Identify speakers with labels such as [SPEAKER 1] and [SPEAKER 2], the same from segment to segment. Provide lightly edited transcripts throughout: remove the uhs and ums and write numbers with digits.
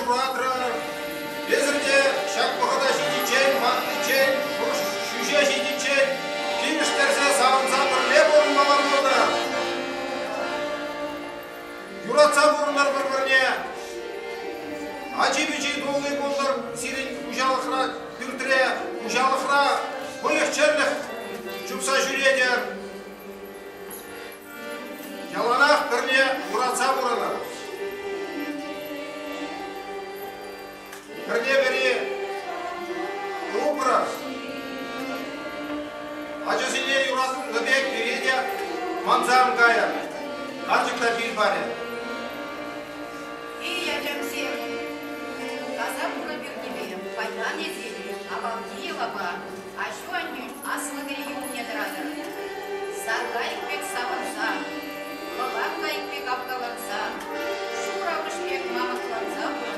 [SPEAKER 1] Юратра, Безерде, Шакпахада Жидичен, Мантичен, Шужа Жидичен, Кимиштерзе Саванзабр Лебор Мавармода. Юратса бурнар бір-біріне, Ачи-бичи долгый болдар, Сирин ужалықра, Пюртре, ужалықра, Бояқчерлік, Чупса жүредер. Яланақ бірле Юратса буралар. Бірне бері Рупра, Ачасыне Юратын Гыбек Бередя, Манзам Гая, Арчықта Бильбаре.
[SPEAKER 2] И я жемсе, Каза бура бергеле, Пайдан езеле, Абалдия лаба, Ашу аню, Аслыгы юнедрадыр. Саргайық бек саванса, Лаланғайық бек апталанса, Шурағыш бек маматланса burada.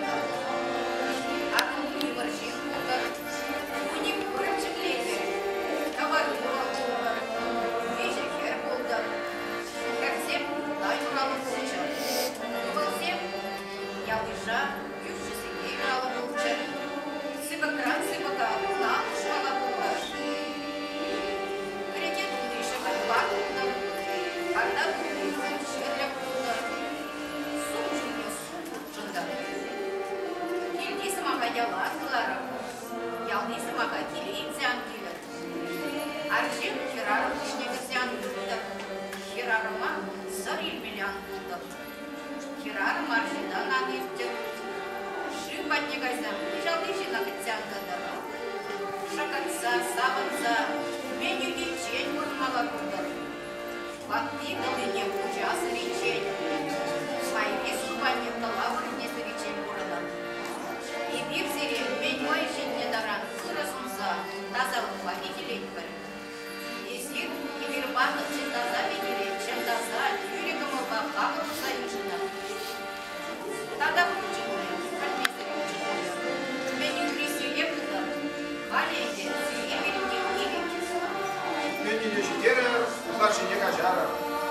[SPEAKER 1] Старший не кажара.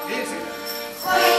[SPEAKER 1] Вельзик.